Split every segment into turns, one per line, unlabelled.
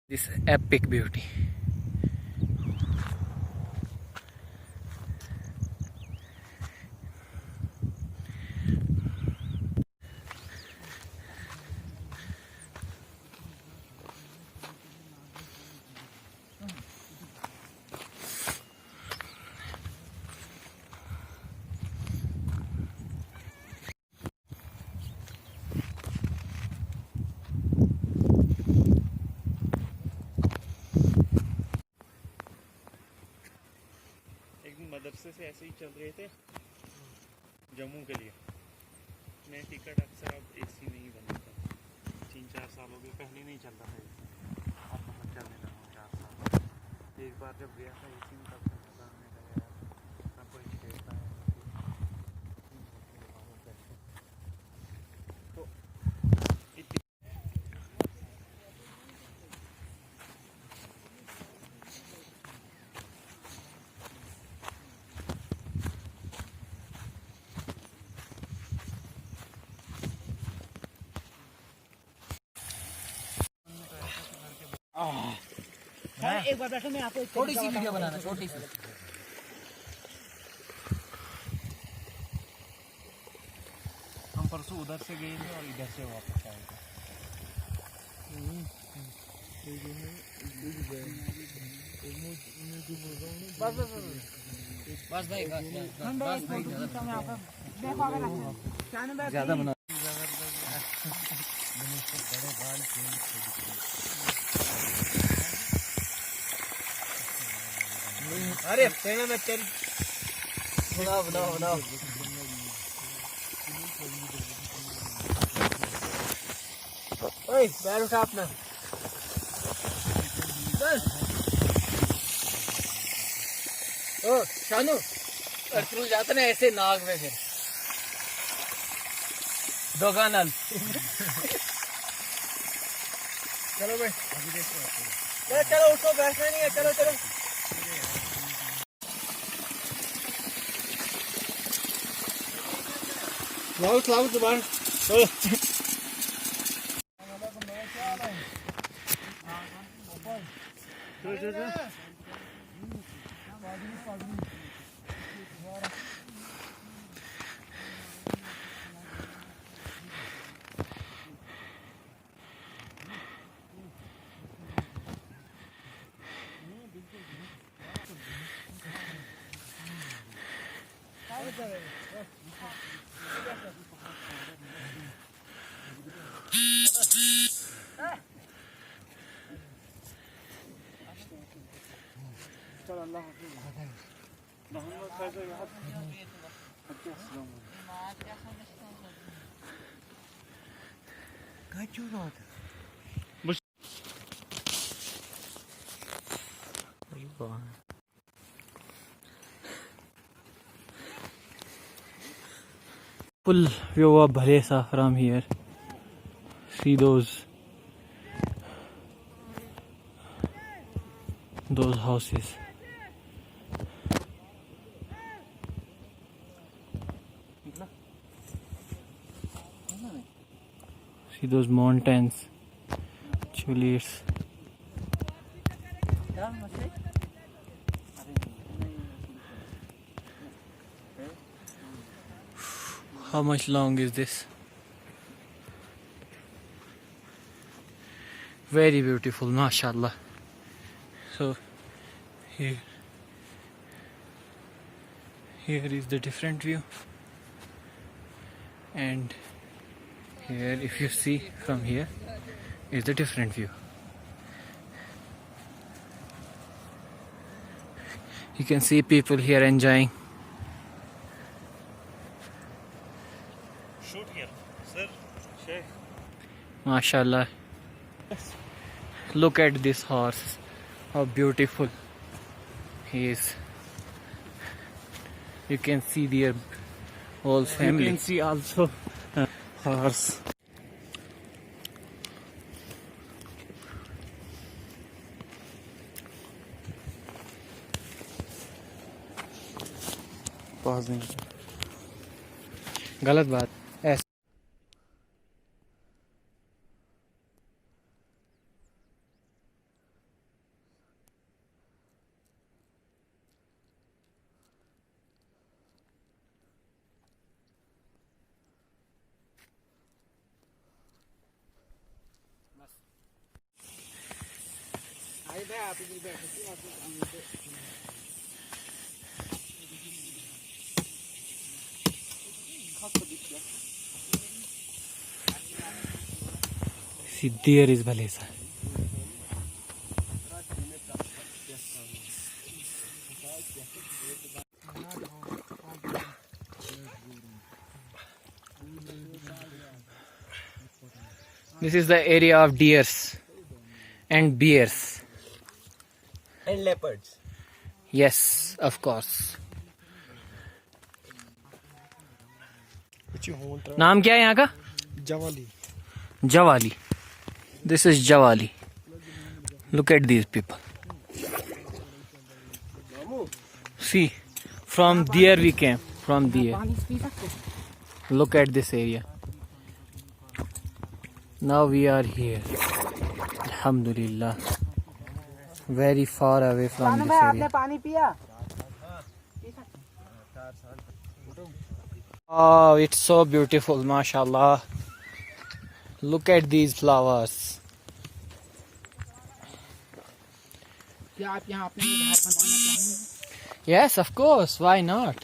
This epic beauty.
मदरसे से ऐसे ही चल रहे थे जम्मू के लिए। मैं टिकट अक्सर अब एसी में ही बना था। 3-4 साल हो गए, पहले नहीं चल रहा था एसी, अब मतलब चलने लगा 4 साल। एक बार जब गया था एसी में तब से मज़ा आने लगा यार, ना कोई छेड़ता है तो
एक बार बैठो, मैं आपको
थोड़ी सी वीडियो बनाना, छोटी सी।
हम परसों उधर से गए थे और इधर से वापस आए थे।
बस भाई,
ज्यादा
बना।
अरे पहले मैं तेल बनाओ बनाओ बनाओ। ओए पैर उठा अपना। ओ शानू,
अर्जुन जाते ना ऐसे नाग में, फिर दोगानल।
चलो भाई, चलो उसको बैठना नहीं है, चलो चलो। लाओ लाओ दोबारा। चल अल्लाह हाफिज़। मोहम्मद फैज़ल याद क्या चल रहा था?
Full view of Bharesa from here. See those houses. See those mountains. Actually, it's how much long is this? Very beautiful, mashallah. So here is the different view, and here, if you see from here, is the different view. You can see people here enjoying.
Shoot किया sir Sheikh.
Mashallah. Look at this horse, how beautiful he is. You can see their whole family.
You can see also horse. Pause नहीं,
गलत बात ऐसे। See, there is Bhalesa. This is the area of deers and bears.
And leopards.
Yes, of course. नाम क्या है यहाँ का?
Javali.
Javali. This is Javali. Look at these people. See, from there we came. From there. Look at this area. Now we are here. Alhamdulillah. Very far away from this area.
पानी पिया?
Oh, it's so beautiful, mashallah. Look at these flowers.
क्या आप यहाँ अपने लिए घर बनवाना चाहेंगे?
Yes, of course, why not?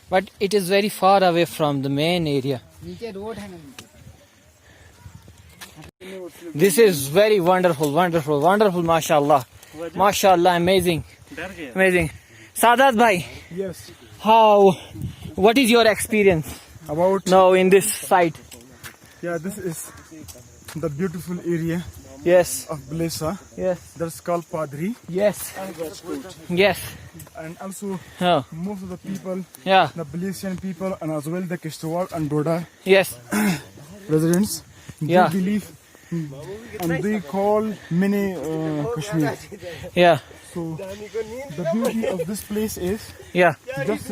But it is very far away from the main area.
नीचे रोड है ना नीचे.
This is very wonderful, wonderful, wonderful, mashallah. Mashallah, amazing,
डर गया
amazing. Sadat bhai,
Yes.
what is your experience
About
now in this site?
this is the beautiful area
Yes,
of Bhalesa.
yes,
That's called Padri,
yes, yes.
and also
Oh,
most of the people,
yeah,
the Bhalesian people, and as well the Kishtawar and Doda
yes,
residents,
Yeah.
they believe and they call many Kashmir.
yeah,
So the beauty of this place is
yeah.
just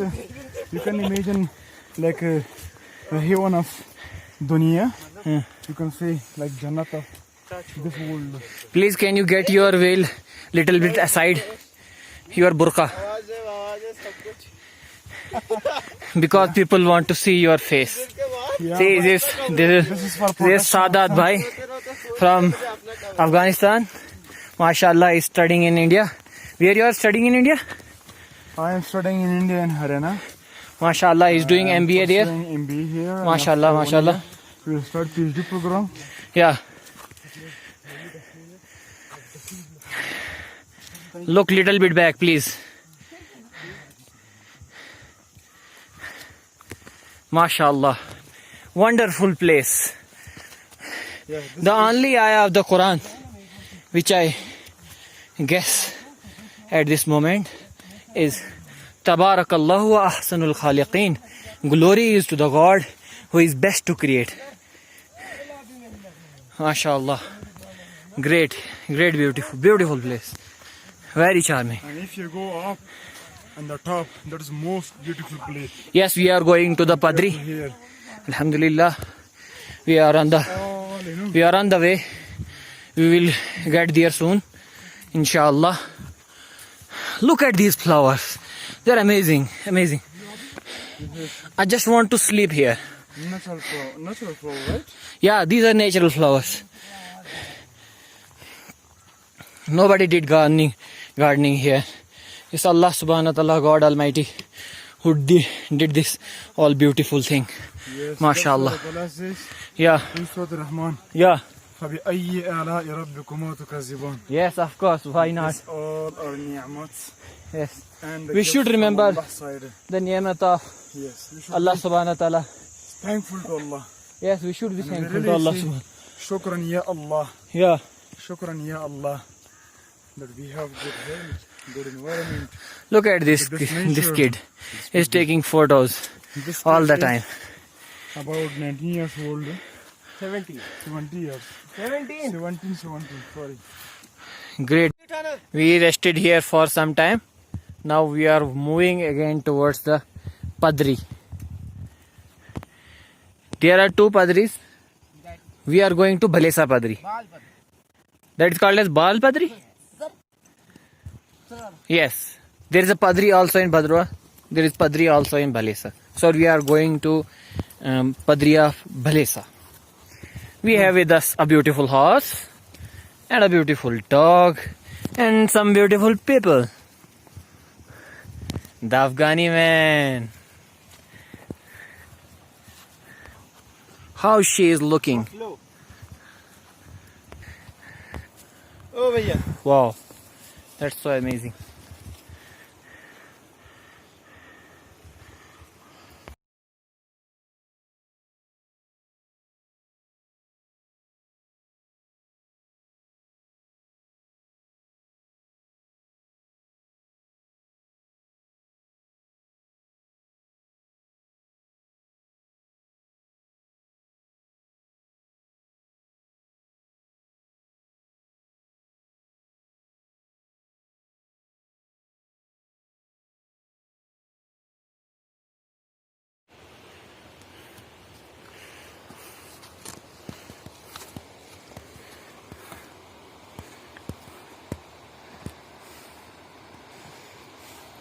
you can imagine like a heaven of dunya. You can say like Jannat of this world.
Please, can you get your veil little bit aside? Your burqa. Because people want to see your face. See, this is Sadat bhai from Afghanistan. MashaAllah is studying in India. Where you are studying in India?
I am studying in India and Haryana.
MashaAllah, he's doing MBA there.
Pursuing MBA here. and
MashaAllah,
after 1
MashaAllah.
year, we will start PhD program.
Yeah. Look little bit back, please. MashaAllah. Wonderful place. The only ayah of the Quran which I guess at this moment is Tabarakallahu wa ahsanul khaliqeen. Glory is to the God who is best to create. MashaAllah. Great, great, beautiful place. Very charming.
And if you go up on the top, that is most beautiful place.
Yes, we are going to the Padri.
Here.
Alhamdulillah. We are on the way. We will get there soon. Inshallah. Look at these flowers. They are amazing, amazing. I just want to sleep here.
Natural flower, right?
Yeah, these are natural flowers. Nobody did gardening here. It's Allah subhanahu wa ta'ala, God Almighty, who did this all beautiful thing.
Yes.
MashaAllah.
that's what Allah says
Yeah,
in Surah Ar-Rahman.
yeah.
فَبِأَيِّ آلَاءِ رَبِّكُمَا تُكَذِّبَانِ.
Yes, of course. Why not?
It's all our ni'mat.
Yes.
And the
We
gifts
should
from
remember
Allah's side.
the ni'mat of
Yes, we should
Allah
be
subhanahu wa ta'ala.
thankful to Allah.
Yes, we should be
And
thankful
really
to Allah
say,
subhanahu.
Shukran ya Allah.
Yeah.
Shukran ya Allah. That we have good health, good environment.
Look at this
This
this
nature.
kid. He's taking photos
This
all the
kid
time.
is about 19 years old.
70.
70 years.
17.
17, sorry.
Great. We rested here for some time. Now we are moving again towards the Padri. There are two Padris. We are going to Bhalesa Padri. That is called as Bal Padri? Yes. There is a Padri also in Bhadra. There is Padri also in Bhalesa. So we are going to Padri of Bhalesa. We have with us a beautiful horse and a beautiful dog and some beautiful people. The Afghani man. How she is looking.
ओ भैया
Wow, that's so amazing.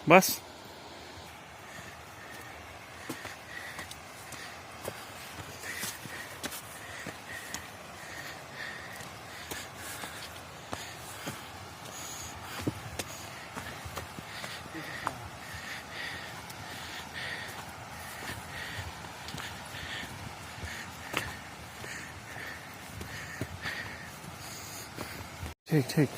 बस
ठीक ठीक.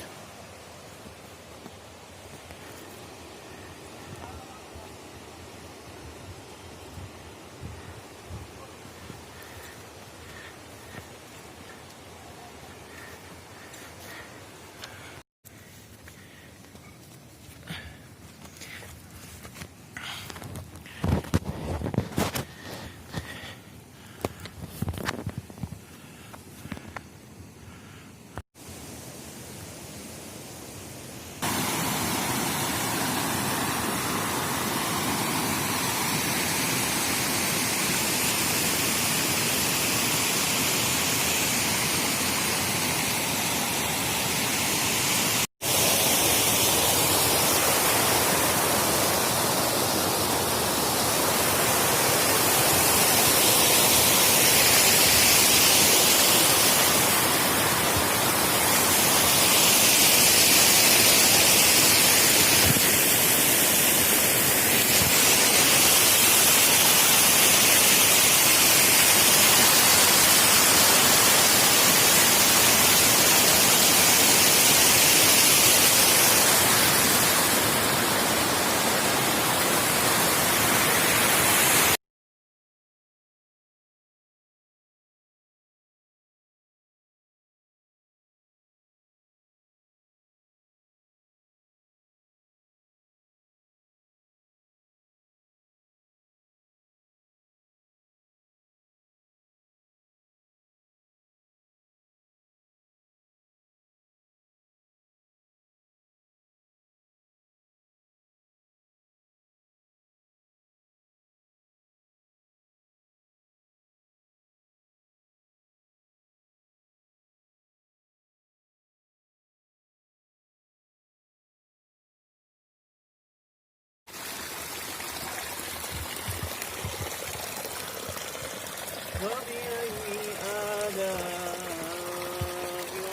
فبأي آلاء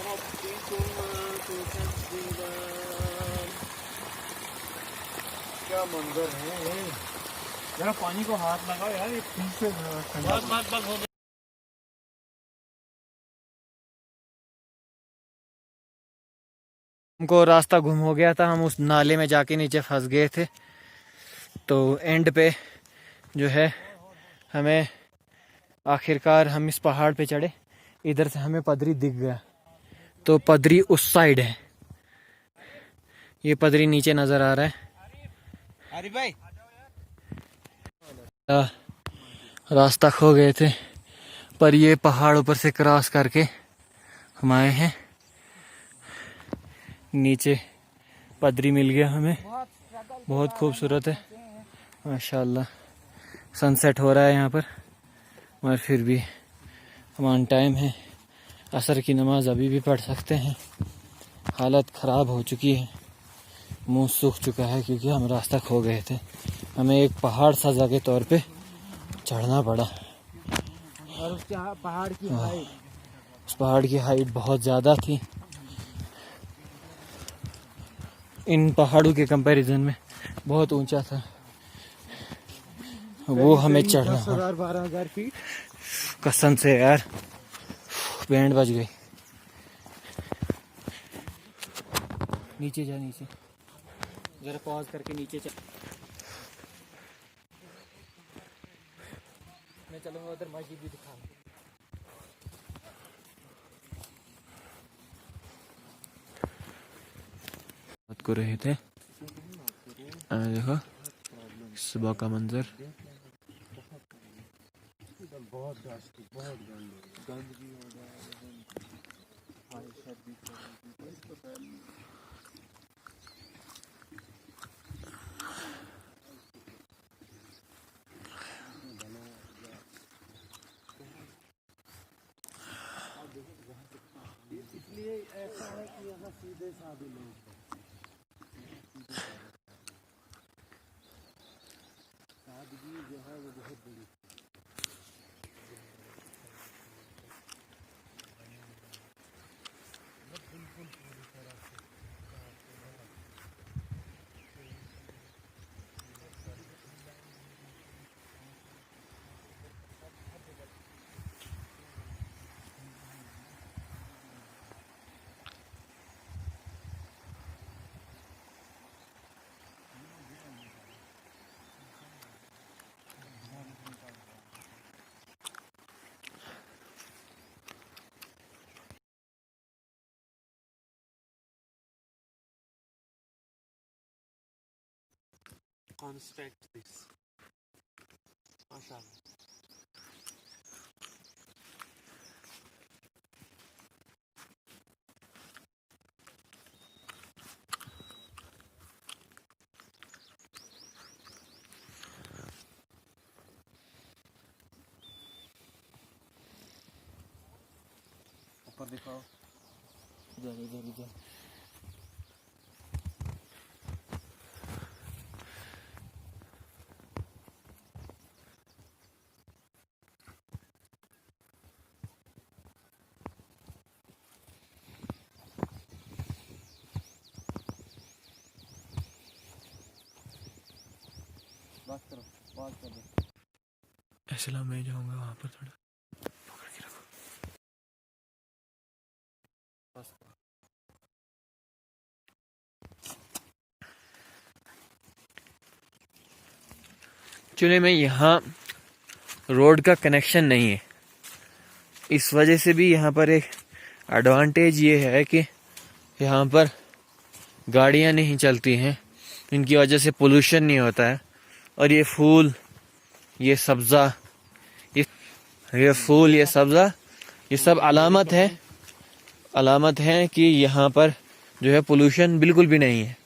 ربكما تكذبان
क्या मंजर है जरा पानी को हाथ लगाओ यार ये पीछे ठंडा
बस बस बस हो गया
हमको रास्ता गुम हो गया था. हम उस नाले में जाके नीचे फंस गए थे. तो एंड पे जो है हमें आखिरकार हम इस पहाड़ पे चढ़े. इधर से हमें पदरी दिख गया. तो पदरी उस साइड है. ये पदरी नीचे नजर आ रहा है.
अरे भाई
रास्ता खो गए थे पर ये पहाड़ ऊपर से क्रॉस करके हम आए हैं. नीचे पदरी मिल गया हमें. बहुत खूबसूरत है माशाल्लाह. सनसेट हो रहा है यहाँ पर मगर फिर भी हम ऑन टाइम है. असर की नमाज अभी भी पढ़ सकते हैं. हालत ख़राब हो चुकी है. मुंह सूख चुका है क्योंकि हम रास्ता खो गए थे. हमें एक पहाड़ सजा के तौर पे चढ़ना पड़ा.
और उसके पहाड़ की हाइट
उस पहाड़ की हाइट बहुत ज़्यादा थी. इन पहाड़ों के कंपैरिजन में बहुत ऊंचा था, वो हमें चढ़ना है।
10,000-12,000 फीट
कसम से यार बैंड बज गई। नीचे जा, नीचे जरा पॉज करके नीचे चल। मैं चलूंगा उधर, मस्जिद भी दिखा। बात कर रहे थे, देखो सुबह का मंजर।
इसलिए ऐसा है कि यहाँ सीधे साधे लोग सादगी जो है वो बहुत बड़ी।
Construct this. MashaAllah.
ऊपर दिखाओ, इधर इधर इधर। बात करो, बात कर दो। ऐसे ला मैं जाऊंगा वहां पर, थोड़ा पकड़ के रखो। एक्चुअली में यहाँ रोड का कनेक्शन नहीं है, इस वजह से भी यहाँ पर एक एडवांटेज ये है कि यहाँ पर गाड़ियाँ नहीं चलती हैं, इनकी वजह से पोल्यूशन नहीं होता है। और ये फूल, ये सब्ज़ा, ये फूल, ये सब्ज़ा, ये सब अलामत है कि यहाँ पर जो है पोल्यूशन बिल्कुल भी नहीं है।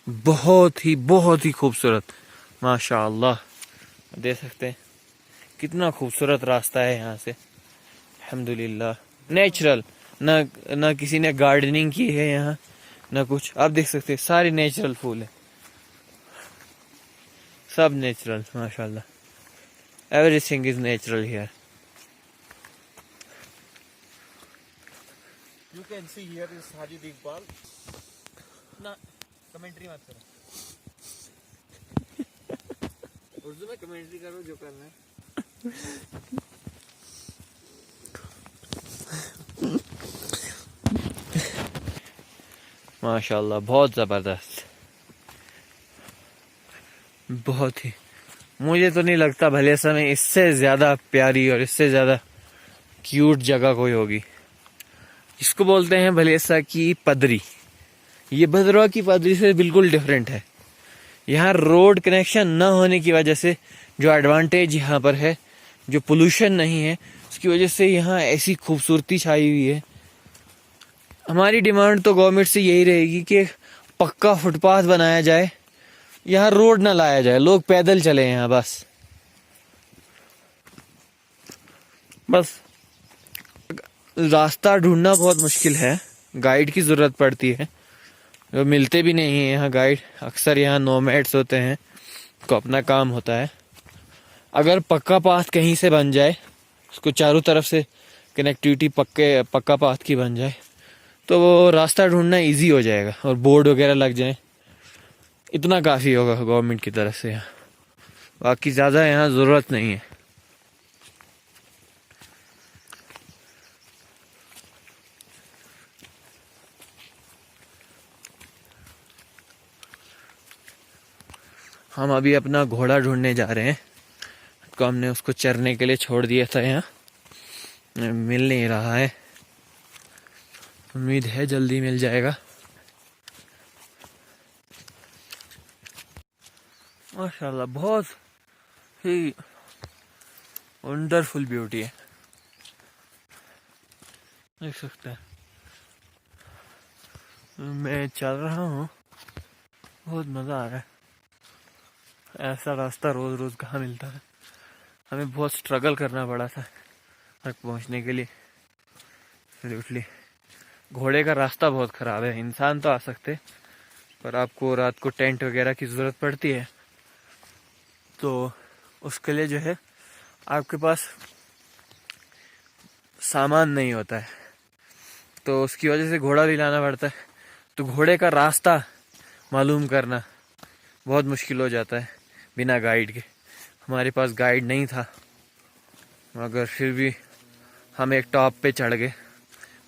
बहुत ही खूबसूरत, माशाअल्लाह। देख सकते हैं कितना खूबसूरत रास्ता है यहाँ से, अल्हम्दुलिल्लाह। नेचुरल, ना किसी ने गार्डनिंग की है यहाँ, ना कुछ। आप देख सकते हैं सारे नेचुरल फूल है, सब नेचुरल, माशाअल्लाह। Everything is natural here.
You can see here is Haji Iqbal. ना कमेंट्री मत करो, उर्दू में कमेंट्री करो जो करना है।
माशाअल्लाह, बहुत ज़बरदस्त, बहुत ही। मुझे तो नहीं लगता भले समय इससे ज़्यादा प्यारी और इससे ज़्यादा क्यूट जगह कोई होगी। इसको बोलते हैं भलेसा की पदरी। ये भद्रवा की पदरी से बिल्कुल डिफरेंट है। यहाँ रोड कनेक्शन न होने की वजह से जो एडवांटेज यहाँ पर है, जो पोल्यूशन नहीं है, उसकी वजह से यहाँ ऐसी खूबसूरती छाई हुई है। हमारी डिमांड तो गवर्नमेंट से यही रहेगी कि पक्का फुटपाथ बनाया जाए, यहाँ रोड ना लाया जाए, लोग पैदल चले यहाँ। बस रास्ता ढूंढना बहुत मुश्किल है, गाइड की ज़रूरत पड़ती है, जो मिलते भी नहीं है यहाँ गाइड। अक्सर यहाँ नोमैड्स होते हैं, को अपना काम होता है। अगर पक्का पाथ कहीं से बन जाए, उसको चारों तरफ से कनेक्टिविटी पक्का पाथ की बन जाए, तो वो रास्ता ढूंढना इजी हो जाएगा और बोर्ड वगैरह लग जाए इतना काफ़ी होगा गवर्नमेंट की तरफ से यहाँ, बाकी ज़्यादा यहाँ ज़रूरत नहीं है। हम अभी अपना घोड़ा ढूंढने जा रहे हैं, तो हमने उसको चरने के लिए छोड़ दिया था यहाँ, मिल नहीं रहा है। उम्मीद है जल्दी मिल जाएगा। माशाल्लाह बहुत ही वंडरफुल ब्यूटी है, देख सकते हैं। मैं चल रहा हूँ, बहुत मज़ा आ रहा है। ऐसा रास्ता रोज़ रोज़ कहाँ मिलता है। हमें बहुत स्ट्रगल करना पड़ा था तक पहुँचने के लिए। सीरियसली घोड़े का रास्ता बहुत ख़राब है। इंसान तो आ सकते, पर आपको रात को टेंट वगैरह की ज़रूरत पड़ती है, तो उसके लिए जो है आपके पास सामान नहीं होता है, तो उसकी वजह से घोड़ा भी लाना पड़ता है। तो घोड़े का रास्ता मालूम करना बहुत मुश्किल हो जाता है बिना गाइड के। हमारे पास गाइड नहीं था, मगर फिर भी हम एक टॉप पे चढ़ गए।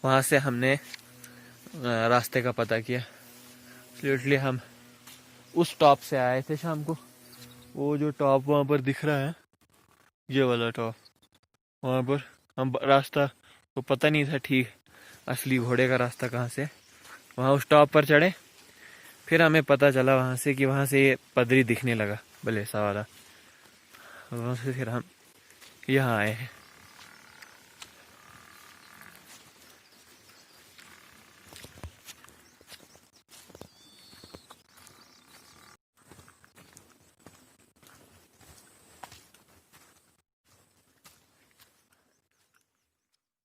वहाँ से हमने रास्ते का पता किया। इसलिए हम उस टॉप से आए थे शाम को। वो जो टॉप वहाँ पर दिख रहा है, ये वाला टॉप, वहाँ पर हम रास्ता को पता नहीं था ठीक असली घोड़े का रास्ता कहाँ से। वहाँ उस टॉप पर चढ़े, फिर हमें पता चला वहाँ से कि वहाँ से ये पदरी दिखने लगा, बलेसा वाला। वहाँ से फिर हम यहाँ आए हैं।